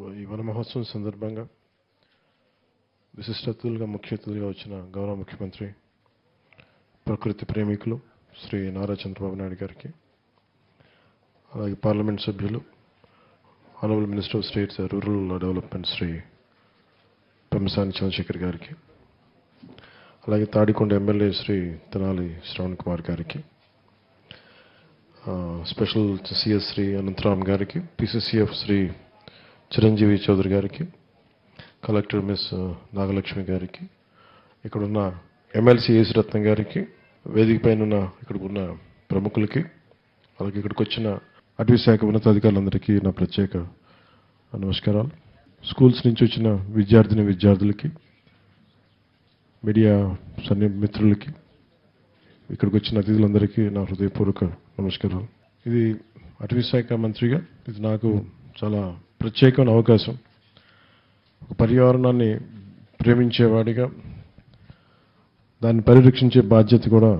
ఈ వన మహోత్సవం సందర్భంగా విశిష్ట అతిథులుగా ముఖ్య అతిథులుగా వచ్చిన గౌరవ ముఖ్యమంత్రి ప్రకృతి ప్రేమికులు శ్రీ నారా చంద్రబాబు నాయుడు గారికి, అలాగే పార్లమెంట్ సభ్యులు honourable minister of state rural development Shri Pemmasani Chandrasekhar గారికి, అలాగే తాడికొండ ఎమ్మెల్యే శ్రీ తెనాలి శ్రవణ్ కుమార్ గారికి, స్పెషల్ సిఎస్ శ్రీ అనంతరామ్ గారికి, పిసిసిఎఫ్ శ్రీ చిరంజీవి చౌదరి గారికి, కలెక్టర్ మిస్ నాగలక్ష్మి గారికి, ఇక్కడున్న ఎమ్మెల్సీ ఏసి రత్నం గారికి, వేదిక పైన ఉన్న ఇక్కడికి ఉన్న ప్రముఖులకి, అలాగే ఇక్కడికి వచ్చిన అటవీ శాఖ ఉన్నతాధికారులందరికీ నా ప్రత్యేక నమస్కారాలు. స్కూల్స్ నుంచి వచ్చిన విద్యార్థులకి, మీడియా మిత్రులకి, ఇక్కడికి వచ్చిన అతిథులందరికీ నా హృదయపూర్వక నమస్కారాలు. ఇది అటవీ శాఖ మంత్రిగా ఇది నాకు చాలా ప్రత్యేకమైన అవకాశం. ఒక పర్యావరణాన్ని ప్రేమించేవాడిగా దాన్ని పరిరక్షించే బాధ్యత కూడా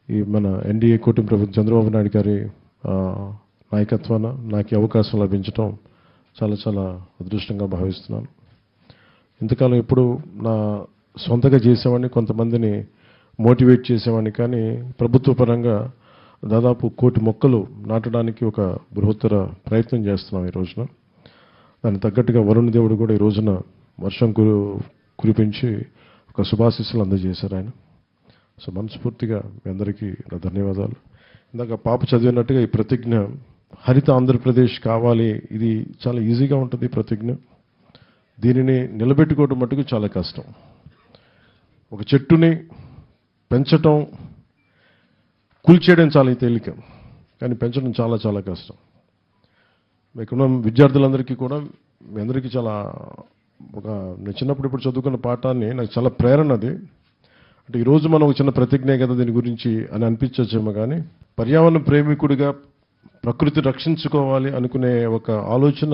ఈ మన ఎన్డీఏ కూటమి ప్రభుత్వం చంద్రబాబు నాయుడు గారి నాయకత్వాన నాకు అవకాశం లభించడం చాలా చాలా అదృష్టంగా భావిస్తున్నాను. ఇంతకాలం ఎప్పుడు నా సొంతగా చేసేవాడిని, కొంతమందిని మోటివేట్ చేసేవాడిని, కానీ ప్రభుత్వ పరంగా దాదాపు 1 కోటి మొక్కలు నాటడానికి ఒక బృహత్తర ప్రయత్నం చేస్తున్నాం ఈ రోజున. దానికి తగ్గట్టుగా వరుణ దేవుడు కూడా ఈ రోజున వర్షం కురిపించి ఒక శుభాశీస్సులు అందజేశారు ఆయన. సో మనస్ఫూర్తిగా మీ అందరికీ నా ధన్యవాదాలు. ఇందాక పాప చదివినట్టుగా ఈ ప్రతిజ్ఞ హరిత ఆంధ్రప్రదేశ్ కావాలి, ఇది చాలా ఈజీగా ఉంటుంది ప్రతిజ్ఞ. దీనిని నిలబెట్టుకోవడం మటుకు చాలా కష్టం. ఒక చెట్టుని పెంచటం, కూల్చేయడం చాలా తేలిక, కానీ పెంచడం చాలా చాలా కష్టం. మీకున్న విద్యార్థులందరికీ కూడా మీ అందరికీ చాలా నేను చిన్నప్పుడు ఇప్పుడు చదువుకున్న పాఠాన్ని నాకు చాలా ప్రేరణ అది. అంటే ఈరోజు మనం ఒక చిన్న ప్రతిజ్ఞ కదా దీని గురించి అని అనిపించచ్చేమో, కానీ పర్యావరణ ప్రేమికుడిగా ప్రకృతి రక్షించుకోవాలి అనుకునే ఒక ఆలోచన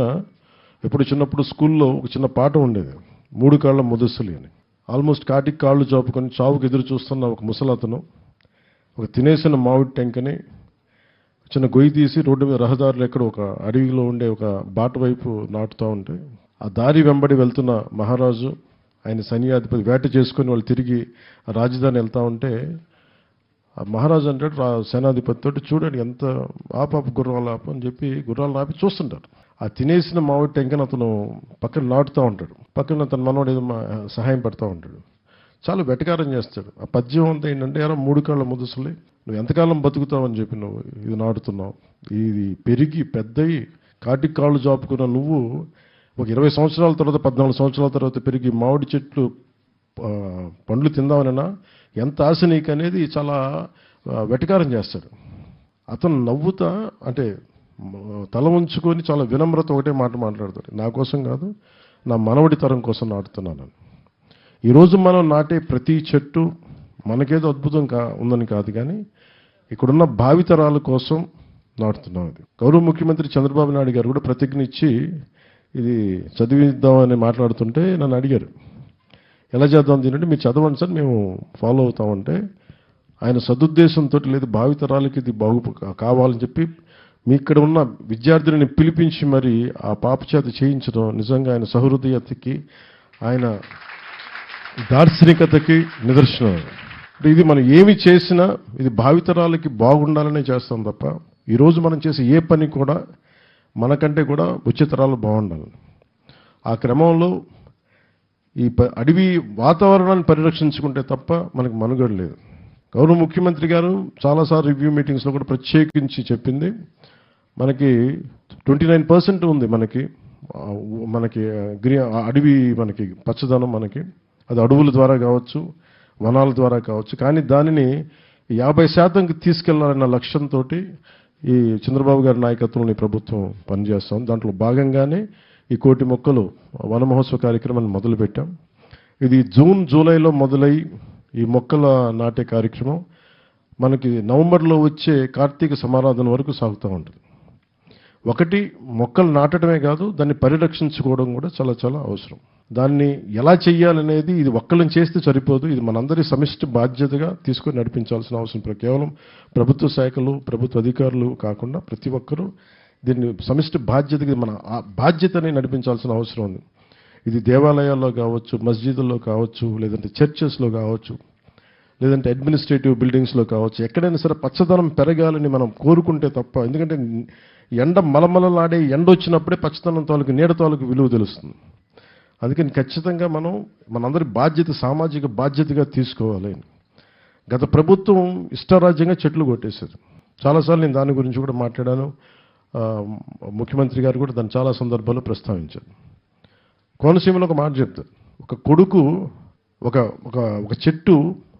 ఎప్పుడు చిన్నప్పుడు స్కూల్లో ఒక చిన్న పాఠం ఉండేది, 3 కాళ్ళ ముదస్సులి అని. ఆల్మోస్ట్ కాటికి కాళ్ళు చాపుకొని చావుకు ఎదురు చూస్తున్న ఒక ముసలతను ఒక తినేసిన మామిడి టెంకని చిన్న గొయ్యి తీసి రోడ్డు మీద రహదారులు ఎక్కడ ఒక అడవిలో ఉండే ఒక బాట వైపు నాటుతూ ఉంటే, ఆ దారి వెంబడి వెళ్తున్న మహారాజు ఆయన సైన్యాధిపతి వేట చేసుకొని వాళ్ళు తిరిగి రాజధాని వెళ్తూ ఉంటే, ఆ మహారాజు అంటాడు సేనాధిపతి తోటి, చూడండి ఎంత ఆపాప గుర్రాలు ఆప అని చెప్పి గుర్రాలు ఆపి చూస్తుంటారు. ఆ తినేసిన మామిడి టెంకని అతను పక్కన నాటుతూ ఉంటాడు, పక్కన తన మనవాడు ఏదో సహాయం పడుతూ ఉంటాడు. చాలా వెటకారం చేస్తాడు. ఆ పద్యం అంతా ఏంటంటే, ఎరా 3 కాళ్ళ ముదుసులే, నువ్వు ఎంతకాలం బతుకుతావు అని చెప్పి నువ్వు ఇది నాటుతున్నావు, ఇది పెరిగి పెద్దయి కాటికి కాళ్ళు చాపుకున్న నువ్వు ఒక 20 సంవత్సరాల తర్వాత 14 సంవత్సరాల తర్వాత పెరిగి మామిడి చెట్లు పండ్లు తిందామనైనా ఎంత ఆశ నీకు అనేది చాలా వెటకారం చేస్తాడు. అతను నవ్వుతా అంటే తల ఉంచుకొని చాలా వినమ్రత ఒకటే మాట మాట్లాడతాడు, నా కోసం కాదు నా మనవడి తరం కోసం నాటుతున్నాను. ఈరోజు మనం నాటే ప్రతి చెట్టు మనకేదో అద్భుతం ఉందని కాదు, కానీ ఇక్కడున్న భావితరాల కోసం నాటుతున్నాం. ఇది గౌరవ ముఖ్యమంత్రి చంద్రబాబు నాయుడు గారు కూడా ప్రతిజ్ఞ ఇచ్చి ఇది చదివిద్దామని మాట్లాడుతుంటే నన్ను అడిగారు, ఎలా చేద్దాం దీనంటే, మీరు చదవండి సార్ మేము ఫాలో అవుతామంటే, ఆయన సదుద్దేశంతో లేదు భావితరాలకి ఇది కావాలని చెప్పి మీ ఇక్కడ ఉన్న విద్యార్థులని పిలిపించి మరి ఆ పాప చేత చేయించడం నిజంగా ఆయన సహృదయతకి, ఆయన దార్శనికతకి నిదర్శనం. ఇది మనం ఏమి చేసినా ఇది భావితరాలకి బాగుండాలనే చేస్తాం తప్ప, ఈరోజు మనం చేసే ఏ పని కూడా మనకంటే కూడా వచ్చే తరాలు బాగుండాలి. ఆ క్రమంలో ఈ అడవి వాతావరణాన్ని పరిరక్షించుకుంటే తప్ప మనకు మనుగడ లేదు. గౌరవ ముఖ్యమంత్రి గారు చాలాసార్లు రివ్యూ మీటింగ్స్లో కూడా ప్రత్యేకించి చెప్పింది, మనకి 29% ఉంది మనకి అడవి, మనకి పచ్చదనం, మనకి అది అడవుల ద్వారా కావచ్చు, వనాల ద్వారా కావచ్చు, కానీ దానిని 50% తీసుకెళ్లాలన్న లక్ష్యంతో ఈ చంద్రబాబు గారి నాయకత్వంలో ఈ ప్రభుత్వం పనిచేస్తాం. దాంట్లో భాగంగానే ఈ 1 కోటి మొక్కలు వన మహోత్సవ కార్యక్రమాన్ని మొదలుపెట్టాం. ఇది జూన్ జూలైలో మొదలై ఈ మొక్కల నాటే కార్యక్రమం మనకి నవంబర్లో వచ్చే కార్తీక సమారాధన వరకు సాగుతూ ఉంటుంది. ఒకటి మొక్కలు నాటడమే కాదు, దాన్ని పరిరక్షించుకోవడం కూడా చాలా చాలా అవసరం. దాన్ని ఎలా చెయ్యాలనేది ఇది ఒక్కళ్ళని చేస్తే సరిపోదు, ఇది మనందరి సమిష్టి బాధ్యతగా తీసుకొని నడిపించాల్సిన అవసరం. కేవలం ప్రభుత్వ శాఖలు ప్రభుత్వ అధికారులు కాకుండా ప్రతి ఒక్కరూ దీన్ని సమిష్టి బాధ్యతగా మన ఆ బాధ్యతని నడిపించాల్సిన అవసరం ఉంది. ఇది దేవాలయాల్లో కావచ్చు, మస్జిదుల్లో కావచ్చు, లేదంటే చర్చెస్లో కావచ్చు, లేదంటే అడ్మినిస్ట్రేటివ్ బిల్డింగ్స్లో కావచ్చు, ఎక్కడైనా సరే పచ్చదనం పెరగాలని మనం కోరుకుంటే తప్ప, ఎందుకంటే ఎండ మలమలలాడే ఎండ వచ్చినప్పుడే పచ్చదనం తాలూకు నీడ తాలూకు విలువ తెలుస్తుంది. అందుకని ఖచ్చితంగా మనందరి బాధ్యత, సామాజిక బాధ్యతగా తీసుకోవాలి. గత ప్రభుత్వం ఇష్టారాజ్యంగా చెట్లు కొట్టేశారు. చాలాసార్లు నేను దాని గురించి కూడా మాట్లాడాను. ముఖ్యమంత్రి గారు కూడా దాన్ని చాలా సందర్భాల్లో ప్రస్తావించారు. కోనసీమలో ఒక మాట చెప్తారు, ఒక కొడుకు ఒక ఒక ఒక చెట్టు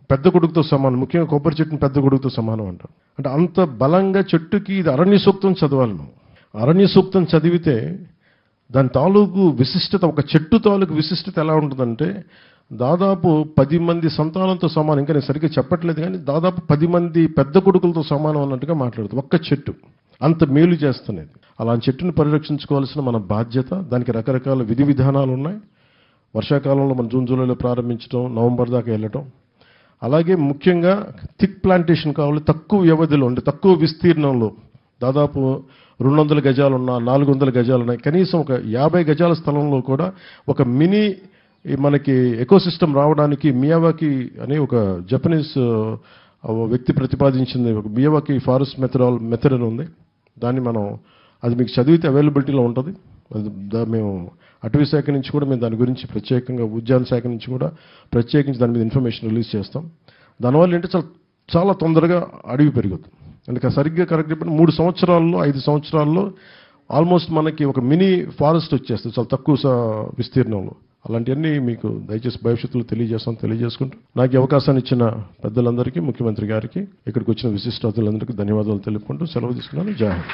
పెద్ద కొడుకుతో సమానం, ముఖ్యంగా కొబ్బరి చెట్టుని పెద్ద కొడుకుతో సమానం అంటారు. అంటే అంత బలంగా చెట్టుకి ఇది అరణ్య సూక్తం చదవాలి. మనం అరణ్య సూక్తం చదివితే దాని తాలూకు విశిష్టత, ఒక చెట్టు తాలూకు విశిష్టత ఎలా ఉంటుందంటే దాదాపు 10 మంది సంతానంతో సమానం. ఇంకా నేను సరిగ్గా చెప్పట్లేదు కానీ దాదాపు 10 మంది పెద్ద కొడుకులతో సమానం అన్నట్టుగా మాట్లాడుతుంది ఒక్క చెట్టు. అంత మేలు చేస్తున్నది. అలాంటి చెట్టుని పరిరక్షించుకోవాల్సిన మన బాధ్యత. దానికి రకరకాల విధి విధానాలు ఉన్నాయి. వర్షాకాలంలో మనం జూన్ జూలైలో ప్రారంభించడం, నవంబర్ దాకా వెళ్ళటం. అలాగే ముఖ్యంగా థిక్ ప్లాంటేషన్ కావాలి. తక్కువ వ్యవధిలో అంటే తక్కువ విస్తీర్ణంలో, దాదాపు 200 గజాలు ఉన్నా, 400 గజాలు ఉన్నాయి, కనీసం ఒక 50 గజాల స్థలంలో కూడా ఒక మినీ మనకి ఎకోసిస్టమ్ రావడానికి మియావాకి అనే ఒక జపనీస్ వ్యక్తి ప్రతిపాదించింది ఒక మియావాకి ఫారెస్ట్ మెథడ్ అని ఉంది. దాన్ని అది మీకు చదివితే అవైలబిలిటీలో ఉంటుంది. మేము అటవీ శాఖ నుంచి కూడా మేము దాని గురించి ప్రత్యేకంగా, ఉద్యాన శాఖ నుంచి కూడా ప్రత్యేకించి దాని మీద ఇన్ఫర్మేషన్ రిలీజ్ చేస్తాం. దానివల్ల ఏంటంటే చాలా తొందరగా అడవి పెరుగుతుంది. అందుకే సరిగ్గా కరెక్ట్ చెప్పిన 3 సంవత్సరాల్లో 5 సంవత్సరాల్లో ఆల్మోస్ట్ మనకి ఒక మినీ ఫారెస్ట్ వచ్చేస్తుంది చాలా తక్కువ విస్తీర్ణంలో. అలాంటివన్నీ మీకు దయచేసి భవిష్యత్తులో తెలియజేసుకుంటూ నాకు ఈ అవకాశాన్ని ఇచ్చిన పెద్దలందరికీ, ముఖ్యమంత్రి గారికి, ఇక్కడికి వచ్చిన విశిష్ట అతిథులందరికీ ధన్యవాదాలు తెలుపుకుంటూ సెలవు తీసుకున్నాను. జై హింద్.